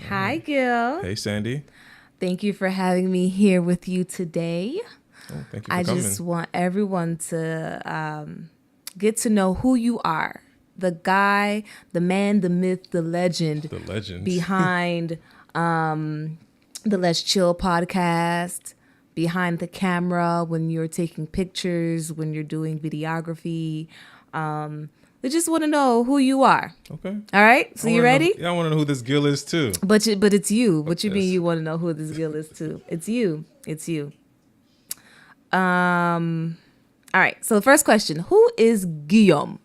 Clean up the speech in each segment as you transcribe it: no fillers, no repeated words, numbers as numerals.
Hi, Guil. Hey, Sandy. Thank you for having me here with you today. Oh, thank you for I coming. just want everyone to get to know who you are. The guy, the man, the myth, the legend The legend. behind the Let's Chill podcast, behind the camera when you're taking pictures, when you're doing videography. We just want to know who you are. Okay. All right, so you ready? I want to know who this Guil is too. But it's you. What you mean Yes. you want to know who this Guil is too? It's you. It's you. All right. So the first question: who is Guillaume?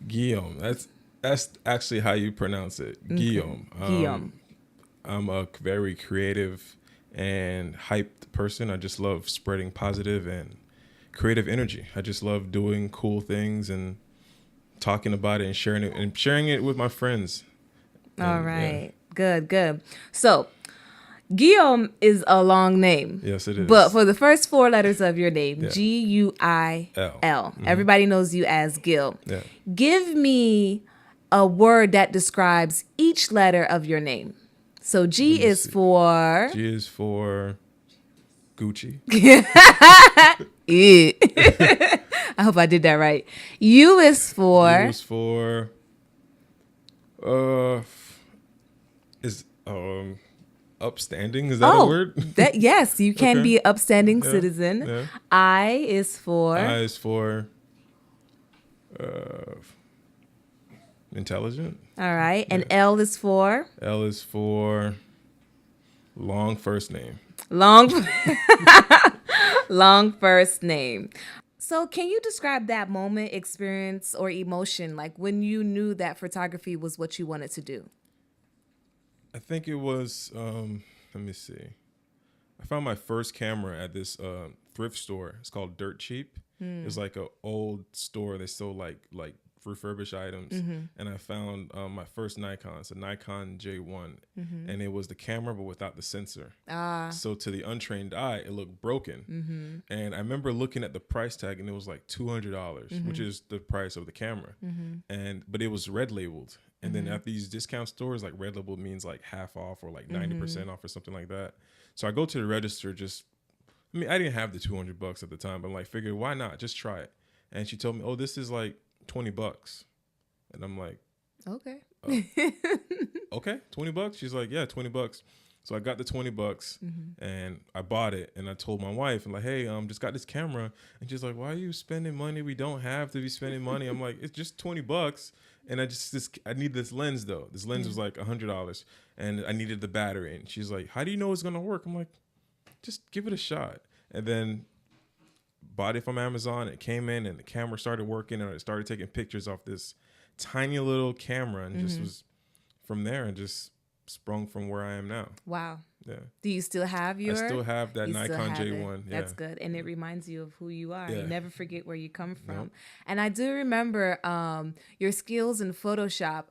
Guillaume. That's actually how you pronounce it. Guillaume. Guillaume. I'm a very creative and hyped person. I just love spreading positive and creative energy. I just love doing cool things and talking about it and sharing it with my friends. All And, right. Good. Good. So Guillaume is a long name. Yes, it is. But for the first four letters of your name, Yeah. Guil. L. Everybody knows you as Guil. Yeah. Give me a word that describes each letter of your name. So G me is see. for G is for Gucci. Eh. I hope I did that right. U is for U is for is upstanding. Is that a word? That yes, you can Okay. be an upstanding Yeah, citizen. yeah. I is for I is for uh, intelligent. all right, and Yeah. L is for L is for long first name. long long first name. So can you describe that moment, experience, or emotion like when you knew that photography was what you wanted to do? I think it was. Let me see. I found my first camera at this thrift store. It's called Dirt Cheap. It's like an old store. They sold like refurbished items. And I found my first Nikon. It's a Nikon J1, and it was the camera but without the sensor. So to the untrained eye, it looked broken. And I remember looking at the price tag, and it was like $200, which is the price of the camera. But it was red labeled. And then at these discount stores, like red label means like half off or like 90% off or something like that. So I go to the register. I didn't have the $200 at the time, but I'm like, figured why not? Just try it. And she told me, oh, this is like $20. And I'm like, Okay. okay, $20. She's like, yeah, $20. So I got the $20 and I bought it, and I told my wife, I'm like, hey, just got this camera. And she's like, why are you spending money? We don't have to be spending money. I'm like, it's just $20. And I need this lens though. This lens was like $100, and I needed the battery. And she's like, how do you know it's gonna work? I'm like, just give it a shot. And then bought it from Amazon. It came in, and the camera started working, and I started taking pictures off this tiny little camera, and just was from there, and just sprung from where I am now. Wow. Yeah. Do you still have your? I still have that You still Nikon have it. J1. Yeah. That's good, and it reminds you of who you are. Yeah. You never forget where you come from. Nope. And I do remember your skills in Photoshop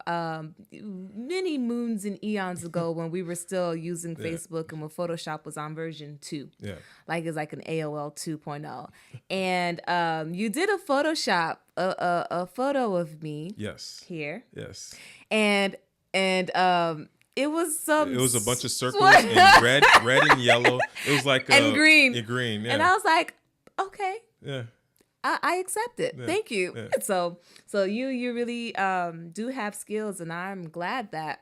many moons and eons ago when we were still using Facebook and when Photoshop was on version 2. Yeah. Like it's like an AOL 2.0. And you did a Photoshop a photo of me Yes. here, Yes. and it was some It was a bunch of circles in red and yellow. It was like and green. Yeah, green. Yeah. And I was like, okay, yeah. I accept it. Yeah, Thank you. yeah. So you really do have skills, and I'm glad that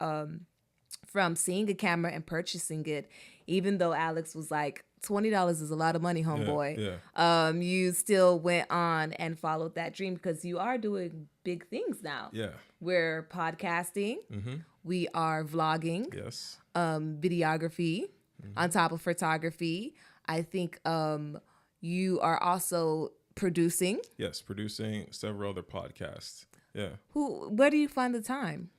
from seeing a camera and purchasing it, even though Alex was like, $20 is a lot of money, homeboy. Yeah. You still went on and followed that dream because you are doing big things now. Yeah. We're podcasting. We are vlogging. Yes. Videography on top of photography. I think you are also producing. Yes. Producing several other podcasts. Yeah. Where do you find the time?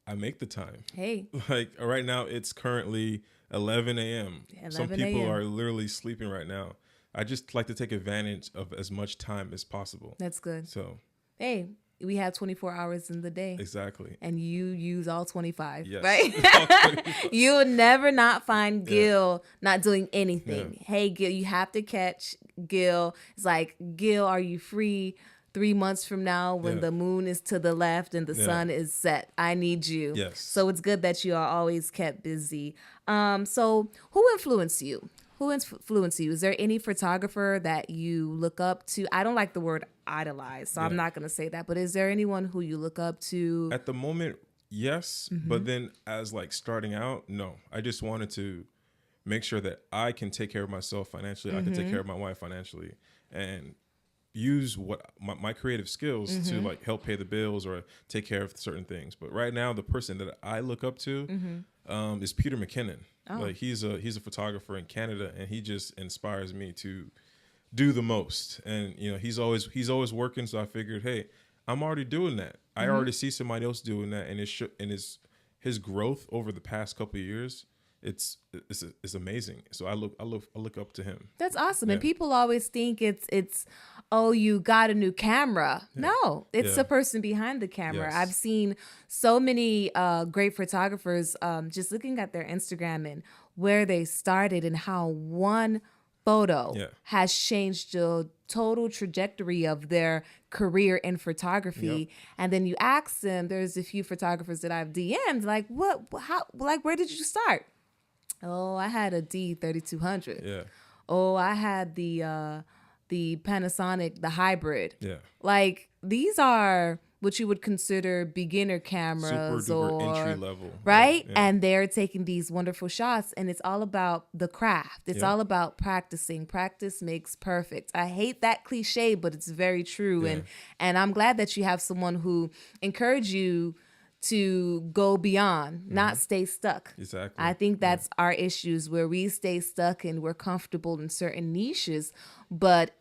I make the time. Hey, Like right now, it's currently 11 a.m. Some 11 people a.m.. are literally sleeping right now. I just like to take advantage of as much time as possible. that's good. So Hey, we have 24 hours in the day. exactly. And you use all 25, Yes. right? You'll never not find Guil not doing anything. Yeah. Hey, Guil, you have to catch Guil. It's like, Guil, are you free 3 months from now when the moon is to the left and the sun is set. I need you. Yes. So it's good that you are always kept busy. So who influenced you? Who influenced you? Is there any photographer that you look up to? I don't like the word idolize, so I'm not going to say that. But is there anyone who you look up to? At the moment, yes. But then as like starting out, no. I just wanted to make sure that I can take care of myself financially. I can take care of my wife financially and use what my creative skills to like help pay the bills or take care of certain things. But right now, the person that I look up to is Peter McKinnon. Oh. Like he's a photographer in Canada, and he just inspires me to do the most. And you know, he's always working. So I figured, hey, I'm already doing that. I already see somebody else doing that, and his growth over the past couple of years. It's amazing. So I look up to him. That's awesome. And people always think it's oh, you got a new camera. Yeah. No, it's the person behind the camera. Yes. I've seen so many great photographers just looking at their Instagram and where they started and how one photo has changed the total trajectory of their career in photography. Yep. And then you ask them, there's a few photographers that I've DM'd, like, where did you start? Oh, I had a D3200. Yeah. Oh, I had the Panasonic, the hybrid. Yeah. Like these are what you would consider beginner cameras or entry level. Right? Yeah. And they're taking these wonderful shots, and it's all about the craft. It's all about practicing. Practice makes perfect. I hate that cliche, but it's very true. Yeah. And I'm glad that you have someone who encouraged you to go beyond, not stay stuck. Exactly. I think that's our issues, where we stay stuck and we're comfortable in certain niches. But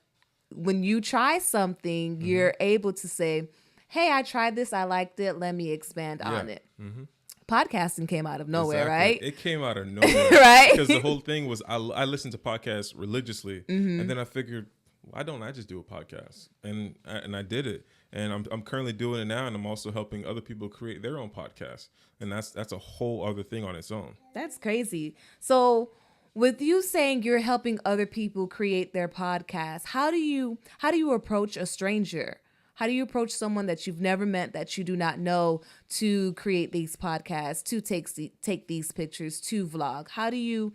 when you try something, you're able to say, hey, I tried this. I liked it. Let me expand on it. Mm-hmm. Podcasting came out of nowhere, right? It came out of nowhere. Right? Because the whole thing was I listened to podcasts religiously. And then I figured, why don't I just do a podcast? And I did it. And I'm currently doing it now, and I'm also helping other people create their own podcasts. And that's a whole other thing on its own. That's crazy. So with you saying you're helping other people create their podcasts, how do you approach a stranger? How do you approach someone that you've never met, that you do not know, to create these podcasts, to take these pictures, to vlog? How do you?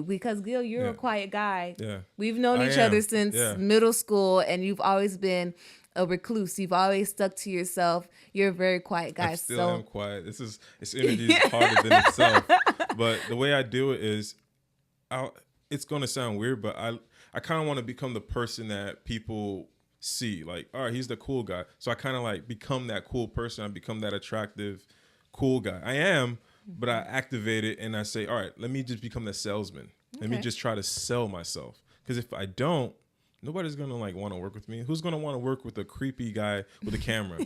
Because Guil, you're a quiet guy. Yeah. We've known each other since middle school, and you've always been a recluse. You've always stuck to yourself. You're a very quiet guy. I still am quiet. This interview is harder than itself. But the way I do it is, it's going to sound weird, but I kind of want to become the person that people see. Like, all right, he's the cool guy. So I kind of like become that cool person. I become that attractive, cool guy. I am, but I activate it and I say, all right, let me just become the salesman. Okay. Let me just try to sell myself. Because if I don't, nobody's going to like want to work with me. Who's going to want to work with a creepy guy with a camera?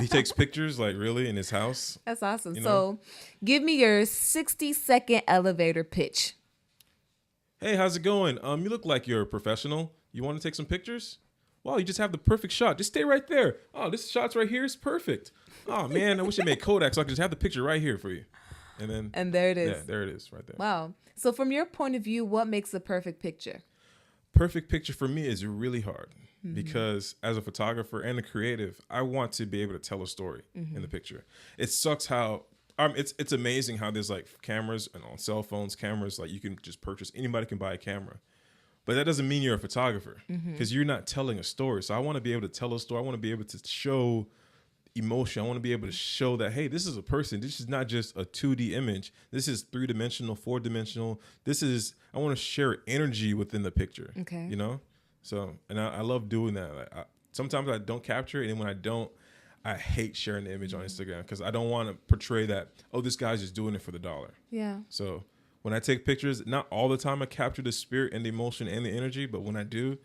He takes pictures, like, really, in his house. That's awesome. You know? So give me your 60-second elevator pitch. Hey, how's it going? You look like you're a professional. You want to take some pictures? Wow, you just have the perfect shot. Just stay right there. Oh, this shot's right here is perfect. Oh, man, I wish I made Kodak so I could just have the picture right here for you. And there it is. Yeah, there it is right there. Wow. So from your point of view, what makes a perfect picture? Perfect picture for me is really hard because as a photographer and a creative, I want to be able to tell a story in the picture. It sucks how it's amazing how there's like cameras and on cell phones, cameras, like you can just purchase. Anybody can buy a camera. But that doesn't mean you're a photographer because you're not telling a story. So I want to be able to tell a story. I want to be able to show emotion. I want to be able to show that, hey, this is a person. This is not just a 2D image. This is 3-dimensional, 4-dimensional. I want to share energy within the picture. Okay. You know? So, and I love doing that. Like, sometimes I don't capture it. And when I don't, I hate sharing the image on Instagram because I don't want to portray that, oh, this guy's just doing it for the dollar. Yeah. So when I take pictures, not all the time I capture the spirit and the emotion and the energy, but when I do,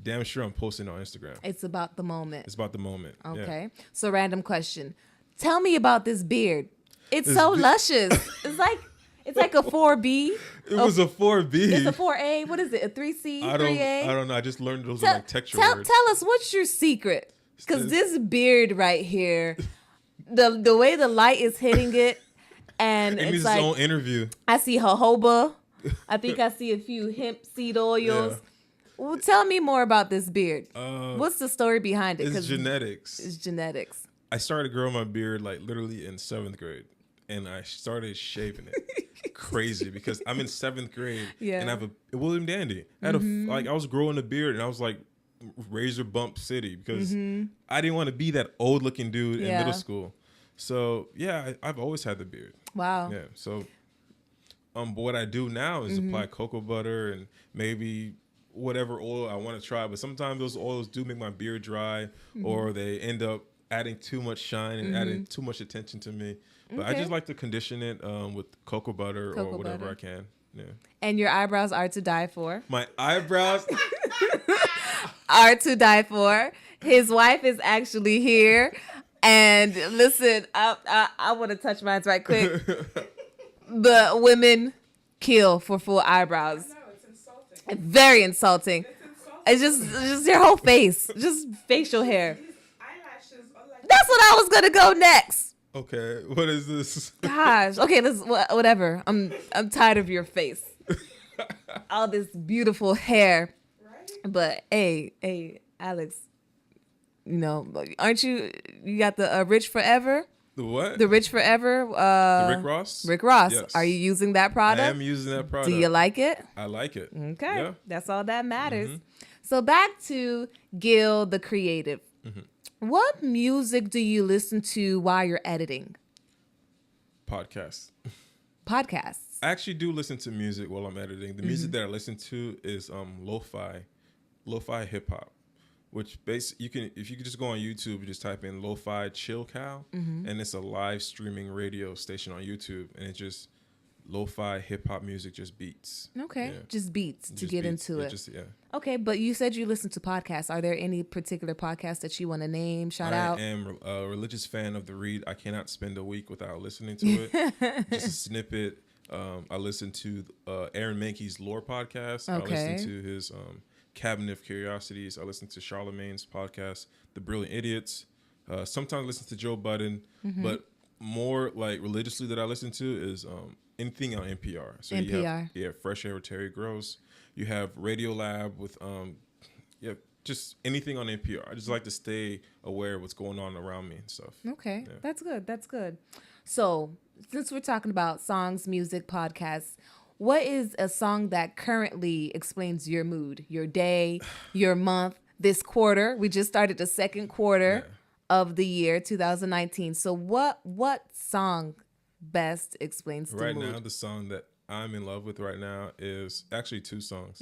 damn sure I'm posting on Instagram. It's about the moment. It's about the moment. Okay. Yeah. So random question. Tell me about this beard. It's so luscious. It's like a 4B. It was a 4B. It's a 4A. What is it? A 3C? 3A? I don't know. I just learned those are like texture words. Tell us, what's your secret? Because this beard right here, the way the light is hitting it, and it it's needs like, its own interview. I see jojoba. I think I see a few hemp seed oils. Well, tell me more about this beard. Uh, What's the story behind it? it's genetics. It's genetics. I started growing my beard like literally in 7th grade, and I started shaving it. Crazy because I'm in 7th grade and I have a William Dandy. I had I was growing a beard and I was like razor bump city because I didn't want to be that old looking dude in middle school. So yeah, I've always had the beard. Wow. Yeah. So but what I do now is apply cocoa butter and maybe whatever oil I want to try. But sometimes those oils do make my beard dry, or they end up adding too much shine and adding too much attention to me. But I just like to condition it with cocoa butter or whatever I can. Yeah. And your eyebrows are to die for. My eyebrows are to die for. His wife is actually here. And listen, I want to touch mine right quick. The women kill for full eyebrows. No, it's insulting. Very insulting. It's just your whole face, just facial hair. These eyelashes are like. That's what I was gonna go next. Okay, what is this? Gosh. Okay, this whatever. I'm tired of your face. All this beautiful hair. Right? But hey, Alex, you know, aren't you got the Rich Forever? The what? The Rich Forever. The Rick Ross? Rick Ross. Yes. Are you using that product? I am using that product. Do you like it? I like it. Okay. Yeah. That's all that matters. So back to Guil, the creative. What music do you listen to while you're editing? Podcasts. Podcasts. I actually do listen to music while I'm editing. The music that I listen to is lo-fi hip hop, which you can, if you could just go on YouTube and just type in lo-fi chill cow, and it's a live streaming radio station on YouTube, and it just lo-fi hip hop music, just beats. Okay, Yeah. just beats to Just get beats. into Yeah, it. Okay, but you said you listen to podcasts. Are there any particular podcasts that you want to name, shout out? I am a religious fan of the Read. I cannot spend a week without listening to it. Just a snippet. I listen to Aaron Mankey's Lore podcast. Okay. I listen to his Cabinet of Curiosities. I listen to Charlemagne's podcast, The Brilliant Idiots. Sometimes I listen to Joe Budden, but more like religiously that I listen to is anything on NPR. So NPR. you have Fresh Air with Terry Gross. You have Radio Lab with just anything on NPR. I just like to stay aware of what's going on around me and stuff. Okay, Yeah. that's good. That's good. So, since we're talking about songs, music, podcasts, what is a song that currently explains your mood, your day, your month, this quarter? We just started the second quarter of the year 2019. So, what song best explains the Right mood? now, the song that I'm in love with right now is actually 2 songs.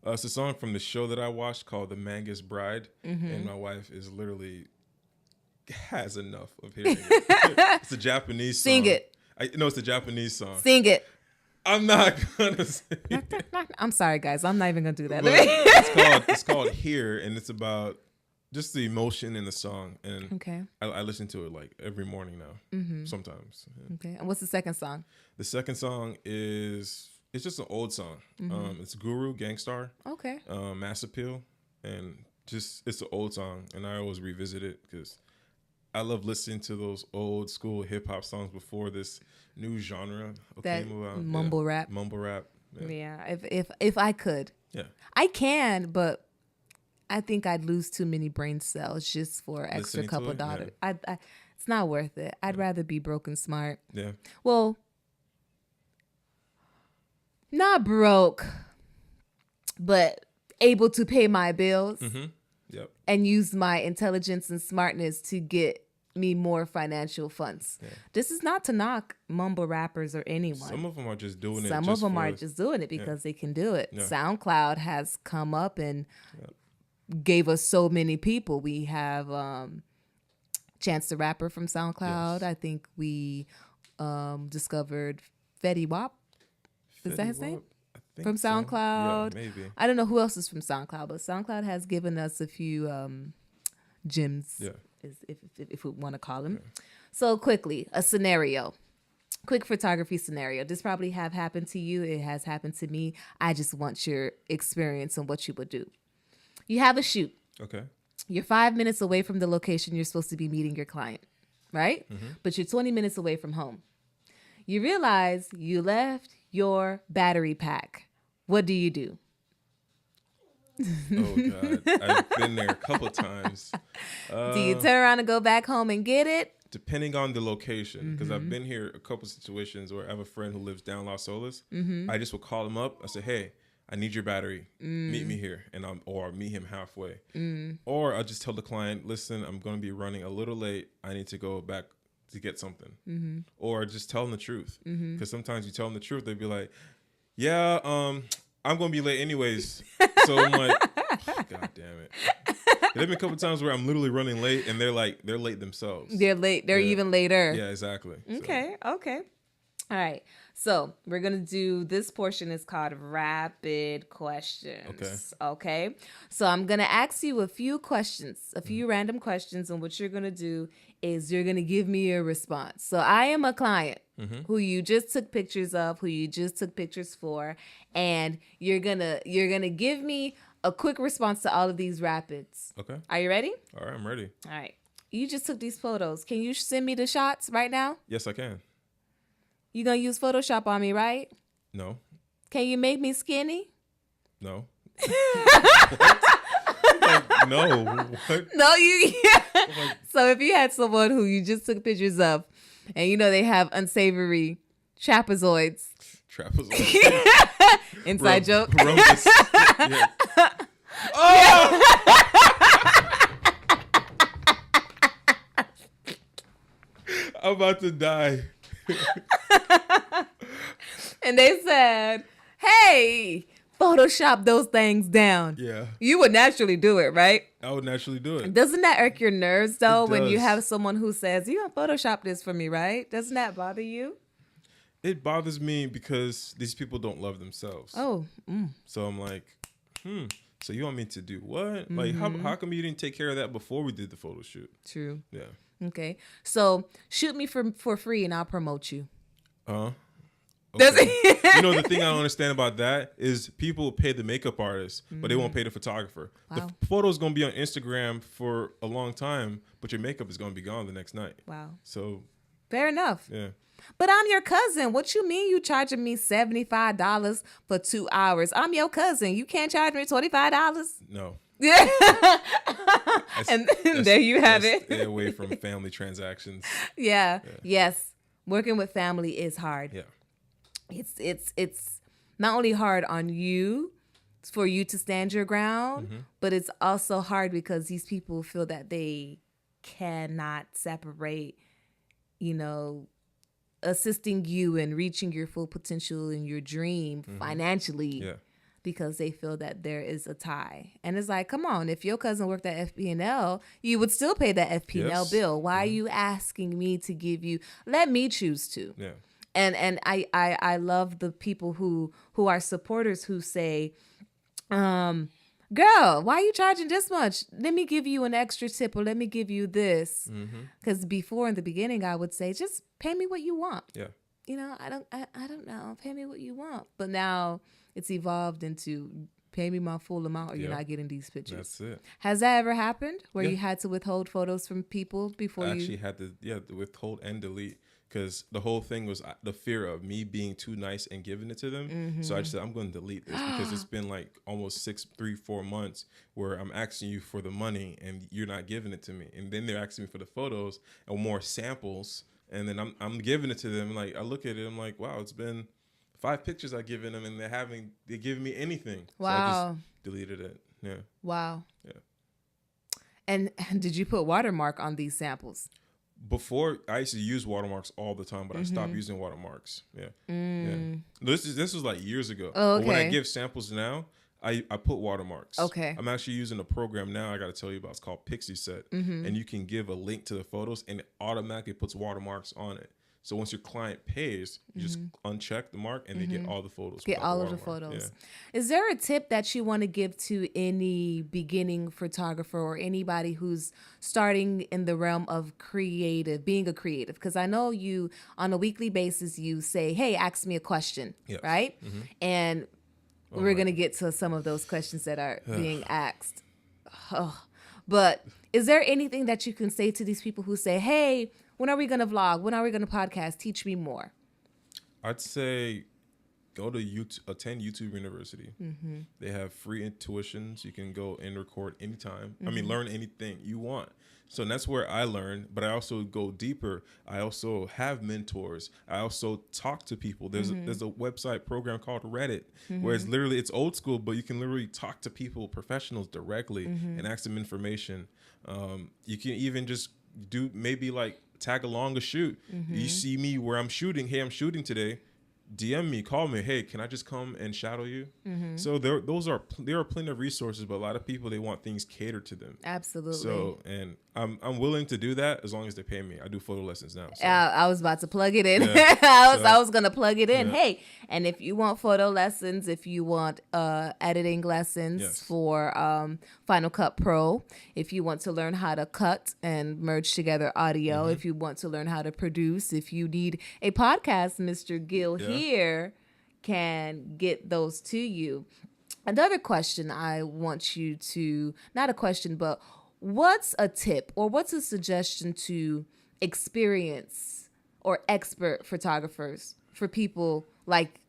It's a song from the show that I watched called The Mangus Bride, and my wife is literally has enough of hearing it. It's a Japanese song. Sing it. It's a Japanese song. Sing it. I'm not gonna sing it. I'm sorry, guys. I'm not even gonna do that. But it's called Here, and it's about just the emotion in the song. And Okay. I listen to it like every morning now, sometimes. Yeah. Okay. And what's the second song? The second song it's just an old song. It's Guru Gangstar. Okay. Mass Appeal, and just it's an old song, and I always revisit it because I love listening to those old school hip hop songs before this new genre That came about. mumble rap. Mumble rap. Yeah. If I could, Yeah. I can, but I think I'd lose too many brain cells just for extra Listening to couple it, dollars. It's not worth it. I'd rather be broke and smart. Yeah. Well, not broke, but able to pay my bills Yep. and use my intelligence and smartness to get me more financial funds. Yeah. This is not to knock mumble rappers or anyone. Some of them are just doing it. Some of them are just doing it because they can do it. Yeah. SoundCloud has come up and gave us so many people. We have Chance the Rapper from SoundCloud. Yes. I think we discovered Fetty Wap. Is that his name? I think From so. SoundCloud. Yeah, maybe. I don't know who else is from SoundCloud, but SoundCloud has given us a few gems, Yeah. if we want to call them. Yeah. So quickly, a scenario. Quick photography scenario. This probably have happened to you. It has happened to me. I just want your experience on what you would do. You have a shoot. Okay. You're 5 minutes away from the location you're supposed to be meeting your client, right? But you're 20 minutes away from home. You realize you left your battery pack. What do you do? Oh God, I've been there a couple times. Do you turn around and go back home and get it? Depending on the location, because I've been here a couple situations where I have a friend who lives down Las Olas. I just would call him up. I say, "Hey, I need your battery. Meet me here," and or meet him halfway. Or I'll just tell the client, "Listen, I'm going to be running a little late. I need to go back to get something." Or just tell them the truth, because sometimes you tell them the truth, they'd be like, "Yeah, I'm going to be late anyways." So I'm like, God damn it. There've been a couple times where I'm literally running late, and they're late themselves. They're late. They're even later. Yeah, exactly. Okay. Okay. All right. So we're going to do this portion is called rapid questions. Okay. So I'm going to ask you a few questions, a few random questions. And what you're going to do is you're going to give me a response. So I am a client who you just took pictures of, who you just took pictures for. And you're going to give me a quick response to all of these rapids. Okay. Are you ready? All right, I'm ready. All right. You just took these photos. Can you send me the shots right now? Yes, I can. You gonna use Photoshop on me, right? No. Can you make me skinny? No. No. What? No, you. So if you had someone who you just took pictures of, and you know they have unsavory trapezoids, inside joke. Rhombus. Yeah. Oh! I'm about to die. And they said, "Hey, Photoshop those things down." Yeah. You would naturally do it, right? I would naturally do it. Doesn't that irk your nerves though It when you does. have someone who says, "You gonna Photoshop this for me, right?" Doesn't that bother you? It bothers me because these people don't love themselves. Oh, So I'm like, so you want me to do what? Like, how come you didn't take care of that before we did the photo shoot? true. Yeah. Okay, so shoot me for free and I'll promote you. Okay. Does it? You know, the thing I don't understand about that is people pay the makeup artist, but they won't pay the photographer. Wow. The photo's going to be on Instagram for a long time, but your makeup is going to be gone the next night. Wow. So, Fair enough. yeah. But I'm your cousin. What you mean you charging me $75 for 2 hours? I'm your cousin. You can't charge me $25? No. Yeah. That's- And that's- there you have that's it. Stay away from family transactions. Yeah. Yes. Working with family is hard. Yeah. It's not only hard on you for you to stand your ground, but it's also hard because these people feel that they cannot separate, you know, assisting you and reaching your full potential in your dream financially. Yeah. Because they feel that there is a tie. And it's like, come on, if your cousin worked at FP&L, you would still pay that FP&L Yes. bill. Why are you asking me to give you? Let me choose to. Yeah. And I love the people who are supporters who say, girl, why are you charging this much? Let me give you an extra tip, or let me give you this. Because before, in the beginning, I would say, just pay me what you want. Yeah. You know, I don't know. Pay me what you want. But now it's evolved into pay me my full amount or you're Yeah. not getting these pictures. That's it. Has that ever happened where Yeah. you had to withhold photos from people before I you? actually had to withhold and delete because the whole thing was the fear of me being too nice and giving it to them. So I just said, I'm going to delete this because it's been like almost 4 months where I'm asking you for the money and you're not giving it to me. And then they're asking me for the photos and more samples. And then I'm giving it to them. Like, I look at it, I'm like, wow, it's been 5 pictures I've given them and they're giving me anything. So I Wow. just deleted it. Yeah. Wow. Yeah. And did you put watermark on these samples? Before, I used to use watermarks all the time, but I stopped using watermarks. Yeah. Yeah. This was like years ago. Oh, But when I okay. give samples now, I put watermarks. Okay. I'm actually using a program now I got to tell you about. It's called Pixie Set. And you can give a link to the photos and it automatically puts watermarks on it. So once your client pays, you just uncheck the mark and they get all the photos. Get without all of the watermark. photos. Is there a tip that you want to give to any beginning photographer or anybody who's starting in the realm of being a creative? Because I know you, on a weekly basis, you say, hey, ask me a question, Yes. right? And we're going to get to some of those questions that are being asked. But is there anything that you can say to these people who say, hey, when are we going to vlog? When are we going to podcast? Teach me more. I'd say go to YouTube, attend YouTube University. They have free tuitions. You can go and record anytime. I mean, learn anything you want. So that's where I learn, but I also go deeper. I also have mentors. I also talk to people. There's a website program called Reddit where it's old school, but you can literally talk to people, professionals directly, and ask them information. You can even just do maybe like tag along a shoot. You see me where I'm shooting. Hey, I'm shooting today. DM me, call me. Hey, can I just come and shadow you? So there are plenty of resources, but a lot of people, they want things catered to them. Absolutely. So, and I'm willing to do that as long as they pay me. I do photo lessons now. So. I was about to plug it in. Yeah. I was gonna plug it in. Yeah. Hey, and if you want photo lessons, if you want editing lessons Yes. for Final Cut Pro, if you want to learn how to cut and merge together audio, if you want to learn how to produce, if you need a podcast, Mr. Guil here can get those to you. Another question I want you to, not a question, but what's a tip or what's a suggestion to experienced or expert photographers for people like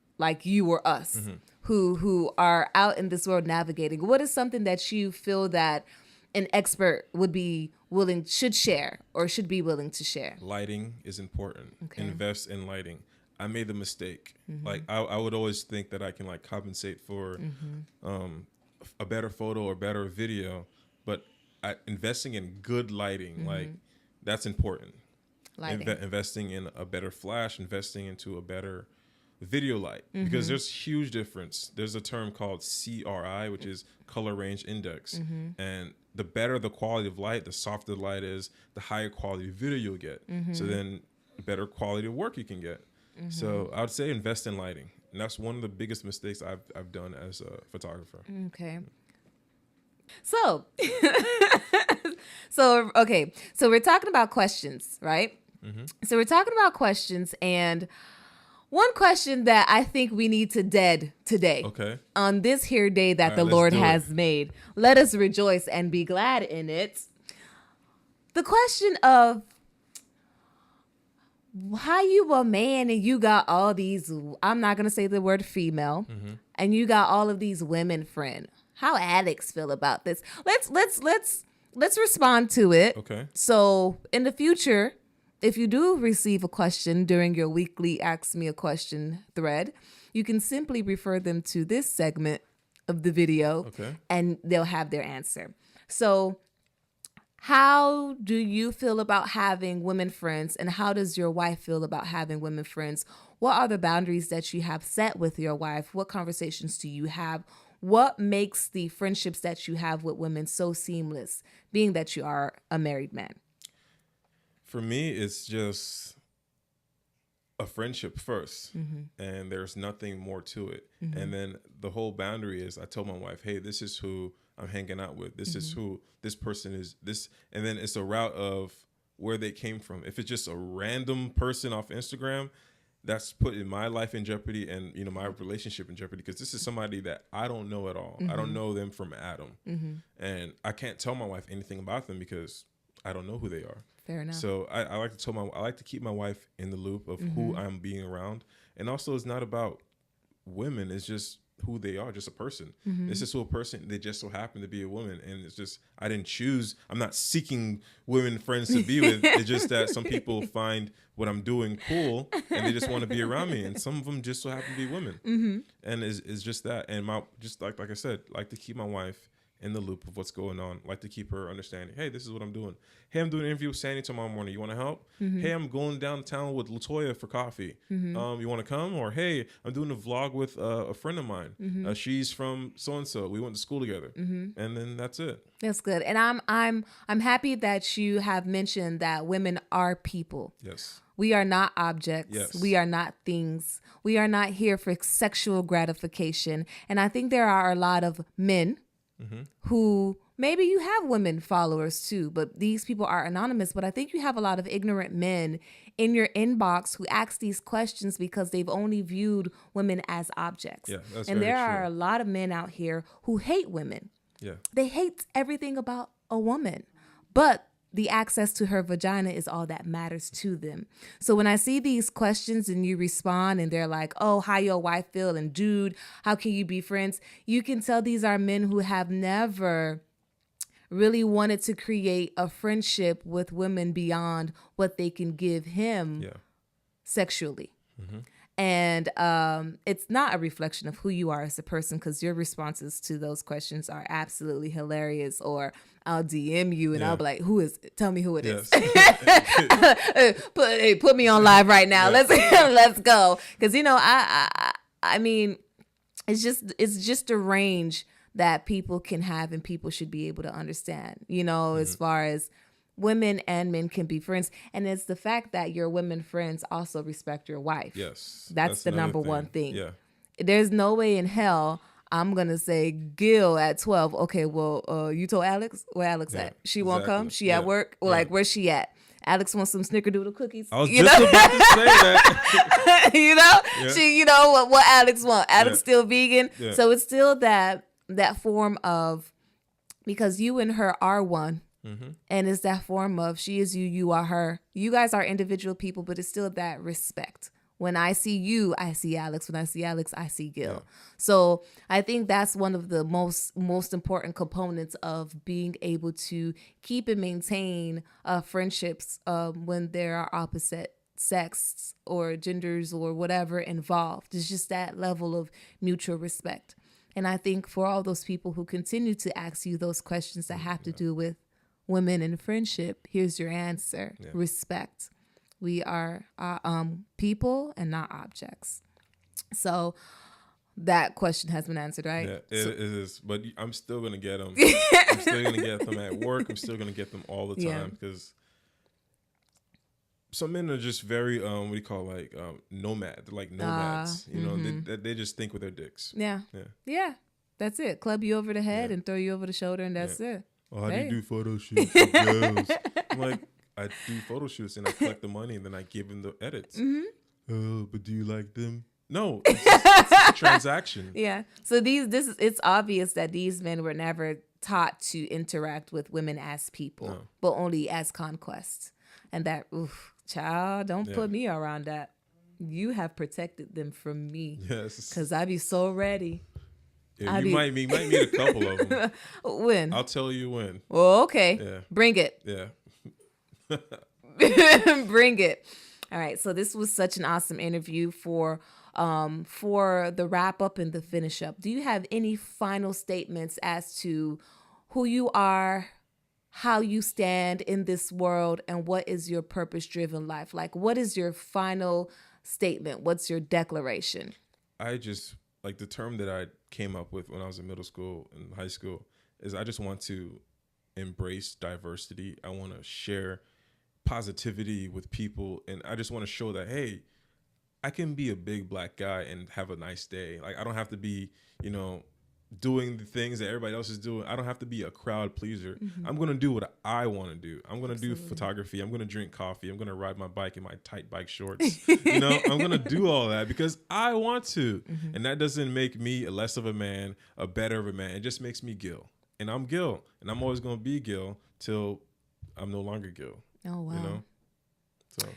you or us who are out in this world navigating? What is something that you feel that an expert would be should share or should be willing to share? Lighting is important. Okay. Invest in lighting. I made the mistake. Like I would always think that I can like compensate for a better photo or better video, but investing in good lighting, like that's important. Lighting. Investing in a better flash, investing into a better video light, because there's huge difference. There's a term called CRI, which is color range index, and the better the quality of light, the softer the light is, the higher quality video you'll get. So then better quality of work you can get. So I would say invest in lighting. And that's one of the biggest mistakes I've done as a photographer. Okay. So, so we're talking about questions, right? So we're talking about questions, and one question that I think we need to dead today on this here day that the Lord has made. Let us rejoice and be glad in it. The question of how you a man and you got all these, I'm not going to say the word female, and you got all of these women friend. How addicts feel about this. Let's respond to it. Okay. So in the future, if you do receive a question during your weekly Ask Me a Question thread, you can simply refer them to this segment of the video and they'll have their answer. So how do you feel about having women friends, and how does your wife feel about having women friends? What are the boundaries that you have set with your wife? What conversations do you have? What makes the friendships that you have with women so seamless, being that you are a married man? For me, it's just a friendship first, and there's nothing more to it. And then the whole boundary is I told my wife, hey, this is who I'm hanging out with. This is who this person is. This, and then it's a route of where they came from. If it's just a random person off Instagram, that's putting my life in jeopardy and my relationship in jeopardy, because this is somebody that I don't know at all. I don't know them from Adam, and I can't tell my wife anything about them because I don't know who they are. Fair enough. So I like to I like to keep my wife in the loop of who I'm being around, and also it's not about women. It's just who they are, just a person. This is who a person, they just so happen to be a woman, and it's just I didn't choose. I'm not seeking women friends to be with. It's just that some people find what I'm doing cool and they just want to be around me, and some of them just so happen to be women. And it's just that, and just like I said, like to keep my wife in the loop of what's going on, like to keep her understanding. Hey, this is what I'm doing. Hey, I'm doing an interview with Sandy tomorrow morning. You want to help? Hey, I'm going downtown with Latoya for coffee. You want to come? Or hey, I'm doing a vlog with a friend of mine. She's from so and so. We went to school together, and then that's it. That's good, and I'm happy that you have mentioned that women are people. Yes. We are not objects. Yes. We are not things. We are not here for sexual gratification. And I think there are a lot of men who maybe you have women followers too, but these people are anonymous. But I think you have a lot of ignorant men in your inbox who ask these questions because they've only viewed women as objects. Yeah, that's and very there are true. a lot of men out here who hate women. Yeah. They hate everything about a woman, but the access to her vagina is all that matters to them. So when I see these questions and you respond and they're like, oh, how your wife feel? And dude, how can you be friends? You can tell these are men who have never really wanted to create a friendship with women beyond what they can give him sexually. And it's not a reflection of who you are as a person, because your responses to those questions are absolutely hilarious. Or I'll DM you and I'll be like, "Who is it? Tell me who it is." Put me on live right now. Let's go. Because I mean, it's just a range that people can have and people should be able to understand. As far as women and men can be friends. And it's the fact that your women friends also respect your wife. Yes. That's the number one thing. Yeah. There's no way in hell I'm going to say, Guil at 12. Okay, well, you told Alex? Where Alex at? She won't come? She at work? Well, like, where's she at? Alex wants some snickerdoodle cookies. I was just about to say that. She, what Alex want. Alex still vegan. Yeah. So it's still that form of, because you and her are one. And it's that form of she is you, you are her. You guys are individual people, but it's still that respect. When I see you, I see Alex. When I see Alex, I see Guil. Yeah. So I think that's one of the most important components of being able to keep and maintain friendships when there are opposite sex or genders or whatever involved. It's just that level of mutual respect. And I think for all those people who continue to ask you those questions that have to do with women and friendship, here's your answer. Respect. We are people and not objects. So that question has been answered, right? Yeah, it is. But I'm still going to get them. I'm still going to get them at work. I'm still going to get them all the time, because some men are just very, what do you call, like, nomad. They're like nomads. They just think with their dicks. Yeah. That's it. Club you over the head and throw you over the shoulder, and that's it. Oh, how do you do photo shoots for girls? I'm like, I do photo shoots and I collect the money and then I give them the edits. Oh, but do you like them? No, it's a transaction. Yeah. So it's obvious that these men were never taught to interact with women as people, but only as conquests. And that, child, don't put me around that. You have protected them from me. Yes. Because I be so ready. Yeah, you might meet a couple of them. When? I'll tell you when. Oh, okay. Yeah. Bring it. Yeah. Bring it. All right. So this was such an awesome interview. For the wrap up and the finish up, do you have any final statements as to who you are, how you stand in this world, and what is your purpose-driven life? Like, what is your final statement? What's your declaration? I just, like, the term that I came up with when I was in middle school and high school is I just want to embrace diversity. I want to share positivity with people, and I just want to show that, hey, I can be a big black guy and have a nice day. Like, I don't have to be, doing the things that everybody else is doing. I don't have to be a crowd pleaser. I'm going to do what I want to do. I'm going to do photography. I'm going to drink coffee. I'm going to ride my bike in my tight bike shorts. I'm going to do all that because I want to. And that doesn't make me a less of a man, a better of a man. It just makes me Guil. And I'm Guil. And I'm always going to be Guil till I'm no longer Guil. Oh, wow. So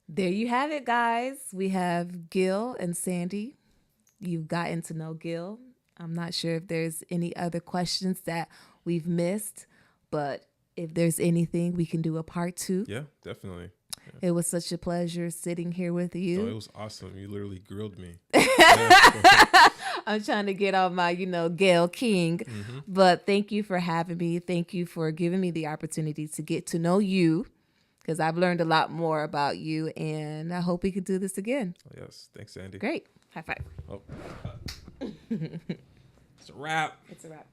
there you have it, guys. We have Guil and Sandy. You've gotten to know Guil. I'm not sure if there's any other questions that we've missed, but if there's anything, we can do a part 2. Yeah, definitely. Yeah. It was such a pleasure sitting here with you. Oh, it was awesome. You literally grilled me. I'm trying to get on my, Guil King. But thank you for having me. Thank you for giving me the opportunity to get to know you, because I've learned a lot more about you, and I hope we can do this again. Oh, yes. Thanks, Sandy. Great. High five. Oh. It's a wrap. It's a wrap.